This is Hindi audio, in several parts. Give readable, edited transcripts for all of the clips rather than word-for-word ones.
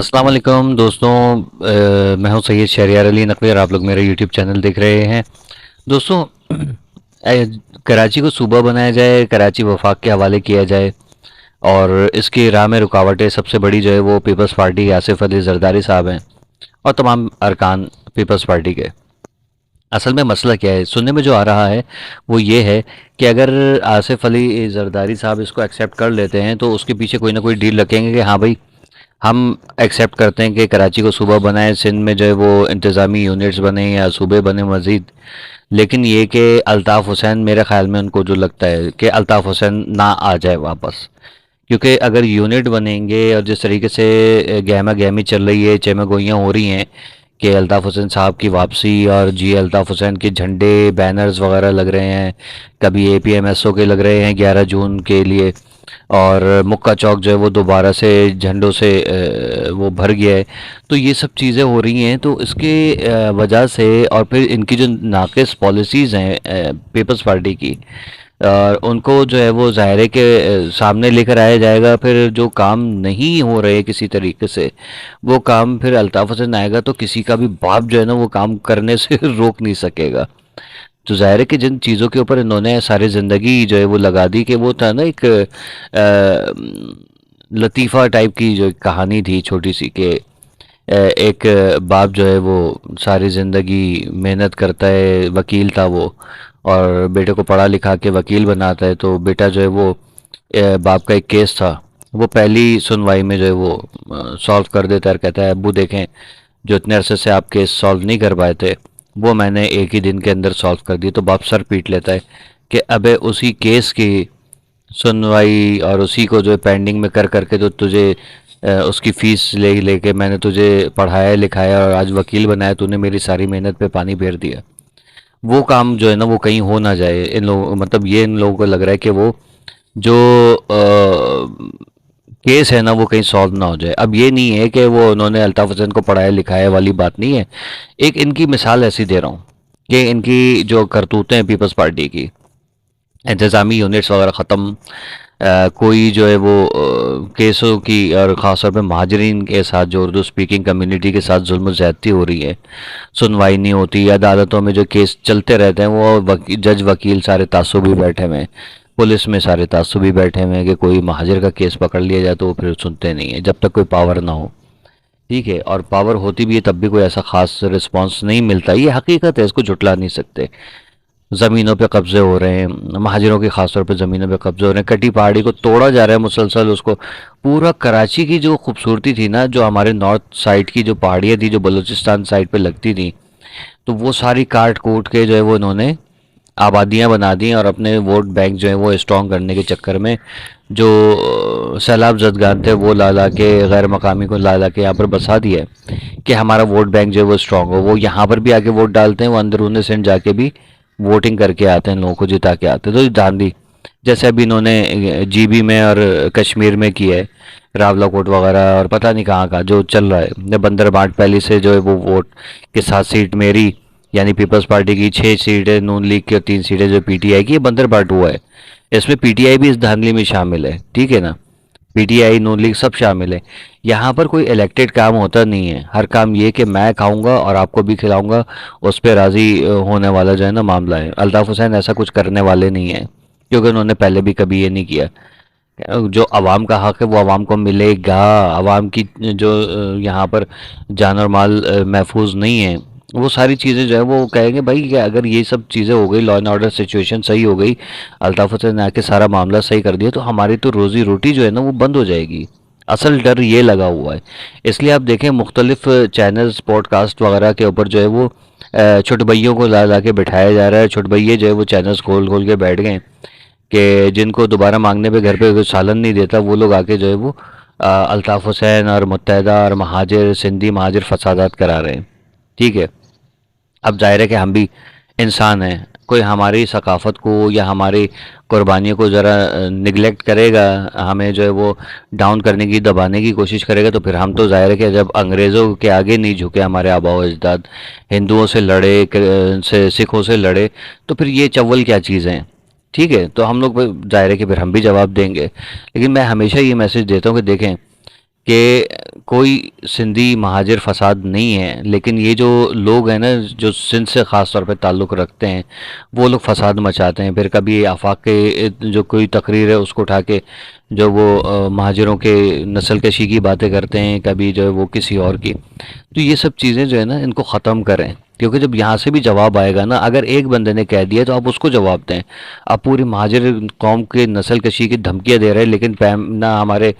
अस्सलाम वालेकुम दोस्तों। मैं हूं सैयद शहरियार अली नकवी और आप लोग मेरा यूट्यूब चैनल देख रहे हैं। दोस्तों, कराची को सूबा बनाया जाए, कराची वफाक के हवाले किया जाए और इसकी राह में रुकावटें सबसे बड़ी जो है वो पीपल्स पार्टी के आसिफ अली जरदारी साहब हैं और तमाम अरकान पीपल्स पार्टी के। असल में मसला क्या है, सुनने में जो आ रहा है वो ये है कि अगर आसिफ अली जरदारी साहब इसको एक्सेप्ट कर लेते हैं तो उसके पीछे कोई ना कोई डील रखेंगे कि हाँ भाई, हम एक्सेप्ट करते हैं कि कराची को सूबा बनाए, सिंध में जो है वो इंतज़ामी यूनिट्स बने या सूबे बने मज़ीद। लेकिन ये कि अल्ताफ़ हुसैन, मेरे ख़्याल में उनको जो लगता है कि अल्ताफ़ हुसैन ना आ जाए वापस, क्योंकि अगर यूनिट बनेंगे और जिस तरीके से गहमा गहमी चल रही है, चहमा गोइयाँ हो रही हैं कि अल्ताफ़ हुसैन साहब की वापसी और जी अल्ताफ़ हुसैन के झंडे बैनर्स वगैरह लग रहे हैं, कभी APMSO के लग रहे हैं 11 जून के लिए, और मुक्का चौक जो है वो दोबारा से झंडों से वो भर गया है। तो ये सब चीज़ें हो रही हैं, तो इसके वजह से और फिर इनकी जो नाक़िस पॉलिसीज़ हैं पीपल्स पार्टी की, और उनको जो है वो ज़ाहिर है कि सामने लेकर आया जाएगा। फिर जो काम नहीं हो रहे किसी तरीके से, वो काम फिर अल्ताफ़ हुसैन आएगा तो किसी का भी बाप जो है ना वो काम करने से रोक नहीं सकेगा। तो ज़ाहिर है कि जिन चीज़ों के ऊपर इन्होंने सारी ज़िंदगी जो है वो लगा दी, कि वो था ना एक लतीफ़ा टाइप की जो एक कहानी थी छोटी सी, कि एक बाप जो है वो सारी ज़िंदगी मेहनत करता है, वकील था वो, और बेटे को पढ़ा लिखा के वकील बनाता है। तो बेटा जो है वो बाप का एक केस था, वो पहली सुनवाई में जो है वो सॉल्व कर देता है और कहता है अब्बू देखें, जो इतने अरसे से आप केस सॉल्व नहीं कर पाए थे वो मैंने एक ही दिन के अंदर सॉल्व कर दी। तो बाप सर पीट लेता है कि अबे उसी केस की सुनवाई और उसी को जो है पेंडिंग में कर करके तो तुझे उसकी फ़ीस ले लेके मैंने तुझे पढ़ाया लिखाया और आज वकील बनाया, तूने मेरी सारी मेहनत पे पानी फेर दिया। वो काम जो है ना वो कहीं हो ना जाए। इन लोगों, मतलब ये इन लोगों को लग रहा है कि वो जो केस है ना वो कहीं सॉल्व ना हो जाए। अब ये नहीं है कि वो उन्होंने अल्ताफ़ हुसैन को पढ़ाया लिखाया वाली बात नहीं है। एक इनकी मिसाल ऐसी दे रहा हूँ कि इनकी जो करतूतें हैं पीपल्स पार्टी की, इंतज़ामी यूनिट्स वगैरह ख़त्म, कोई जो है वो केसों की और ख़ास तौर पे महाजरीन के साथ जो उर्दू स्पीकिंग कम्युनिटी के साथ जुल्म ज़्यादती हो रही है, सुनवाई नहीं होती, अदालतों में जो केस चलते रहते हैं वो जज वकील सारे तासुबी बैठे हुए हैं, पुलिस में सारे तासुबी बैठे हुए हैं कि कोई महाजर का केस पकड़ लिया जाए तो वो फिर सुनते नहीं है जब तक कोई पावर ना हो। ठीक है, और पावर होती भी है तब भी कोई ऐसा ख़ास रिस्पॉन्स नहीं मिलता। ये हकीकत है, इसको झुटला नहीं सकते। ज़मीनों पे कब्ज़े हो रहे हैं, महाजरों की ख़ासतौर पे ज़मीनों पे कब्ज़े हो रहे हैं, कटी पहाड़ी को तोड़ा जा रहा है मुसलसल। उसको पूरा कराची की जो खूबसूरती थी ना, जो हमारे नॉर्थ साइड की जो पहाड़ियाँ थी जो बलूचिस्तान साइड पे लगती थी, तो वो सारी काट कूट के जो है वो इन्होंने आबादियाँ बना दी और अपने वोट बैंक जो है वो स्ट्रॉन्ग करने के चक्कर में जो सैलाब जदगान थे वो ला ला के, गैर मकामी को ला ला के यहाँ पर बसा दिया है कि हमारा वोट बैंक जो है वो स्ट्रॉन्ग हो। वो यहाँ पर भी आके वोट डालते हैं, वो अंदरूनी सिंध जाके भी वोटिंग करके आते हैं, लोगों को जिता के आते हैं। तो ये धांधली जैसे अभी इन्होंने GB में और कश्मीर में किया है, रावलाकोट वगैरह और पता नहीं कहाँ का जो चल रहा है, बंदर बांट पहले से जो है वो वोट के 7 सीट मेरी यानी पीपल्स पार्टी की, 6 सीटें नून लीग की और 3 सीटें जो PTI की, ये बंदर बाट हुआ है। इसमें PTI भी इस धांधली में शामिल है, ठीक है ना। PTI नून लीग सब शामिल है। यहाँ पर कोई इलेक्टेड काम होता नहीं है, हर काम ये कि मैं खाऊंगा और आपको भी खिलाऊंगा, उस पर राज़ी होने वाला जो है ना मामला है। अल्ताफ़ हुसैन ऐसा कुछ करने वाले नहीं है, क्योंकि उन्होंने पहले भी कभी ये नहीं किया। जो आवाम का हक है वो आवाम को मिलेगा। आवाम की जो यहाँ पर जान और माल महफूज नहीं है, वो सारी चीज़ें जो है वो कहेंगे भाई कि अगर ये सब चीज़ें हो गई, लॉ एंड ऑर्डर सिचुएशन सही हो गई, अल्ताफ़ हुसैन ने आके सारा मामला सही कर दिया, तो हमारी तो रोज़ी रोटी जो है ना वो बंद हो जाएगी। असल डर ये लगा हुआ है। इसलिए आप देखें मुख्तलिफ चैनल्स पॉडकास्ट वगैरह के ऊपर जो है वो छुटभइयों को ला ला के बिठाया जा रहा है। छुटभइये जो है वो चैनल्स खोल खोल के बैठ गए कि जिनको दोबारा मांगने पे घर पे कोई सालन नहीं देता, वो लोग आके जो है वो अल्ताफ़ हुसैन और मुत्तहदा और महाजिर, सिंधी महाजिर फसादात करा रहे हैं। ठीक है, अब ज़ाहिर है कि हम भी इंसान हैं, कोई हमारी सकाफ़त को या हमारी कुर्बानियों को ज़रा निगलेक्ट करेगा, हमें जो है वो डाउन करने की, दबाने की कोशिश करेगा, तो फिर हम तो ज़ाहिर है कि जब अंग्रेज़ों के आगे नहीं झुके हमारे आबा व अजदाद, हिंदुओं से लड़े, से सिखों से लड़े, तो फिर ये चव्वल क्या चीज़ें हैं। ठीक है, तो हम लोग ज़ाहिर है कि फिर हम भी जवाब देंगे। लेकिन मैं हमेशा ये मैसेज देता हूँ कि देखें कि कोई सिंधी महाजिर फसाद नहीं है, लेकिन ये जो लोग हैं ना जो सिंध से ख़ास तौर पे ताल्लुक़ रखते हैं, वो लोग फसाद मचाते हैं। फिर कभी आफाक के जो कोई तकरीर है उसको उठा के जो वो महाजिरों के नस्ल कशी की बातें करते हैं, कभी जो है वो किसी और की। तो ये सब चीज़ें जो है ना इनको ख़त्म करें, क्योंकि जब यहाँ से भी जवाब आएगा ना, अगर एक बंदे ने कह दिया तो आप उसको जवाब दें। आप पूरी महाजिर कौम के नस्ल कशी की धमकियाँ दे रहे हैं, लेकिन ना हमारे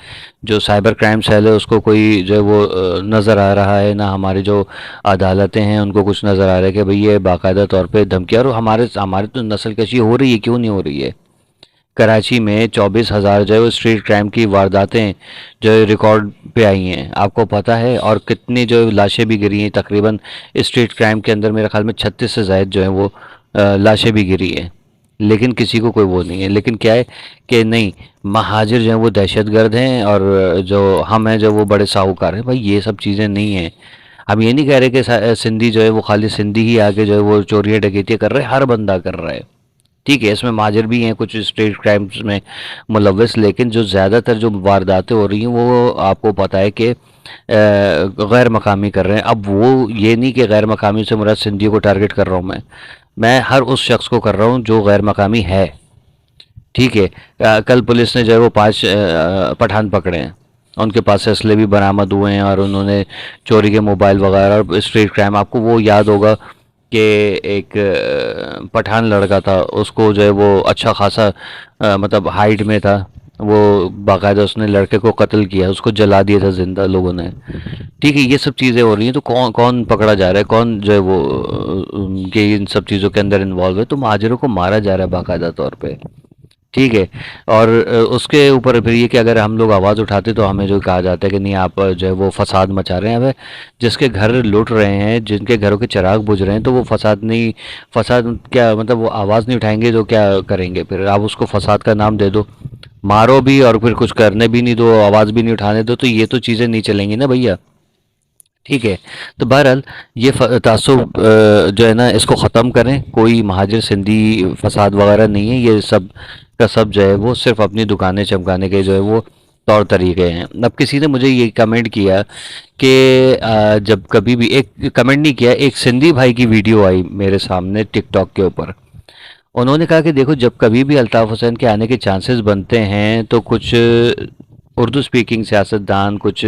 जो साइबर क्राइम सेल है उसको कोई जो है वो नज़र आ रहा है, ना हमारी जो अदालतें हैं उनको कुछ नज़र आ रहा है कि भाई ये बाकायदा तौर पे धमकियाँ। और हमारे हमारे तो नस्ल कशी हो रही है, क्यों नहीं हो रही है। कराची में 24,000 जो है वो स्ट्रीट क्राइम की वारदातें जो है रिकॉर्ड पे आई हैं, आपको पता है। और कितनी जो है लाशें भी गिरी हैं, तकरीबन स्ट्रीट क्राइम के अंदर मेरे ख्याल में 36 से ज़ायद जो है वो लाशें भी गिरी हैं, लेकिन किसी को कोई वो नहीं है। लेकिन क्या है कि नहीं, महाजिर जो हैं वो दहशतगर्द हैं और जो हम हैं जो वो बड़े साहूकार हैं। भाई ये सब चीज़ें नहीं हैं। हम ये नहीं कह रहे कि सिंधी जो है वो खाली सिंधी ही आके जो है वो चोरियाँ डकैतियाँ कर रहे हैं, हर बंदा कर रहा है। ठीक है, इसमें महाजिर भी हैं कुछ स्ट्रीट क्राइम्स में मुलव्वस, लेकिन जो ज़्यादातर जो वारदातें हो रही हैं वो आपको पता है कि गैर मकामी कर रहे हैं। अब वो ये नहीं कि गैर मकामी से मुराद सिंधियों को टारगेट कर रहा हूँ मैं हर उस शख्स को कर रहा हूँ जो गैर मकामी है। ठीक है। कल पुलिस ने जो है वो 5 पठान पकड़े हैं, उनके पास से असले भी बरामद हुए हैं और उन्होंने चोरी के मोबाइल वगैरह और स्ट्रीट क्राइम। आपको वो याद होगा कि एक पठान लड़का था, उसको जो है वो अच्छा खासा मतलब हाइट में था, वो बाकायदा उसने लड़के को कत्ल किया, उसको जला दिया था जिंदा लोगों ने। ठीक है, ये सब चीज़ें हो रही हैं, तो कौन कौन पकड़ा जा रहा है, कौन जो है वो कि इन सब चीज़ों के अंदर इन्वॉल्व है। तो महाजिरों को मारा जा रहा है बाकायदा तौर पे। ठीक है। और उसके ऊपर फिर ये कि अगर हम लोग आवाज़ उठाते तो हमें जो कहा जाता है कि नहीं आप जो है वो फसाद मचा रहे हैं। अब जिसके घर लूट रहे हैं, जिनके घरों के चिराग बुझ रहे हैं, तो वो फसाद नहीं, फसाद क्या मतलब, वो आवाज़ नहीं उठाएंगे तो क्या करेंगे फिर। आप उसको फसाद का नाम दे दो, मारो भी और फिर कुछ करने भी नहीं दो, आवाज़ भी नहीं उठाने दो, तो ये तो चीज़ें नहीं चलेंगी ना भैया। ठीक है। तो बहरहाल ये तासुब जो है ना इसको ख़त्म करें। कोई महाजिर सिंधी फसाद वगैरह नहीं है, ये सब का सब जो है वो सिर्फ अपनी दुकानें चमकाने के जो है वो तौर तरीके हैं। अब किसी ने मुझे ये कमेंट किया कि जब कभी भी, एक कमेंट नहीं किया, एक सिंधी भाई की वीडियो आई मेरे सामने टिकटॉक के ऊपर। उन्होंने कहा कि देखो, जब कभी भी अल्ताफ़ हुसैन के आने के चांसेस बनते हैं तो कुछ उर्दू स्पीकिंग सियासतदान, कुछ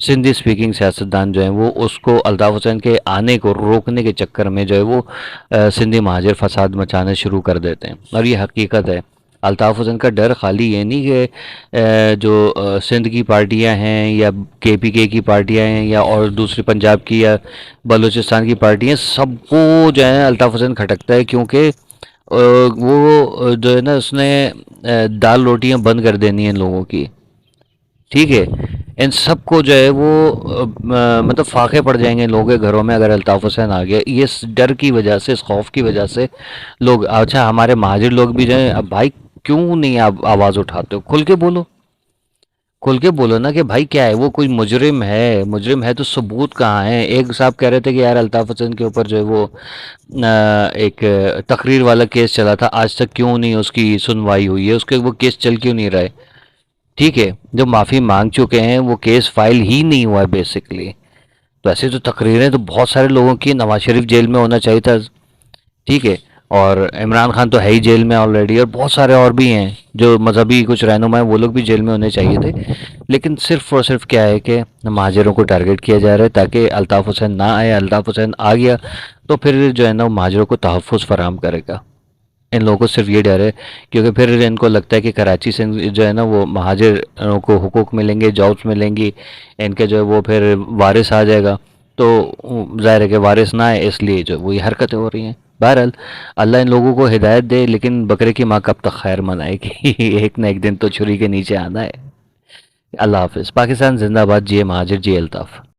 सिंधी स्पीकिंग सियासतदान जो हैं वो उसको अल्ताफ़ हुसैन के आने को रोकने के चक्कर में जो है वो सिंधी महाजिर फसाद मचाने शुरू कर देते हैं। और ये हकीकत है। अल्ताफ़ हुसैन का डर खाली ये नहीं कि जो सिंध की पार्टियां हैं या केपीके की पार्टियां हैं या और दूसरी पंजाब की या बलूचिस्तान की पार्टियां, सबको जो है अल्ताफ़ हुसैन खटकता है, क्योंकि वो जो है ना उसने दाल रोटियां बंद कर देनी है लोगों की। ठीक है। इन सबको जो है वो मतलब फाके पड़ जाएंगे लोगों के घरों में अगर अल्ताफ़ हुसैन आ गया। ये इस डर की वजह से, इस खौफ की वजह से लोग, अच्छा हमारे महाजिर लोग भी जो हैं, अब भाई क्यों नहीं आप आवाज़ उठाते हो, खुल के बोलो, खुल के बोलो ना कि भाई क्या है, वो कोई मुजरिम है, मुजरिम है तो सबूत कहाँ है। एक साहब कह रहे थे कि यार अल्ताफ़ हुसैन के ऊपर जो है वो एक तकरीर वाला केस चला था, आज तक क्यों नहीं उसकी सुनवाई हुई है, उसके वो केस चल क्यों नहीं रहा है। ठीक है, जो माफ़ी मांग चुके हैं वो केस फाइल ही नहीं हुआ है बेसिकली। तो ऐसे तो तकरीरें तो बहुत सारे लोगों की, नवाज शरीफ जेल में होना चाहिए था। ठीक है। और इमरान खान तो है ही जेल में ऑलरेडी, और बहुत सारे और भी हैं जो मजहबी कुछ रहनुमा हैं, वो लोग भी जेल में होने चाहिए थे। लेकिन सिर्फ और सिर्फ क्या है कि महाजिरों को टारगेट किया जा रहा है ताकि अल्ताफ़ हुसैन ना आए। अल्ताफ़ हुसैन आ गया तो फिर जो है ना महाजिरों को तहफ़्फ़ुज़ फराहम करेगा। इन लोगों को सिर्फ ये डर है, क्योंकि फिर इनको लगता है कि कराची से जो है ना वो महाजिरों को हुकूक मिलेंगे, जॉब्स मिलेंगी, इनके जो है वो फिर वारिस आ जाएगा। तो ज़ाहिर है कि वारिस ना आए, इसलिए जो वो ये हरकतें हो रही हैं। बहरहाल अल्लाह इन लोगों को हिदायत दे, लेकिन बकरे की माँ कब तक खैर मनाएगी। एक ना एक दिन तो छुरी के नीचे आना है। अल्लाह हाफिज़। पाकिस्तान जिंदाबाद। जिए महाजिर, जिए अल्ताफ़।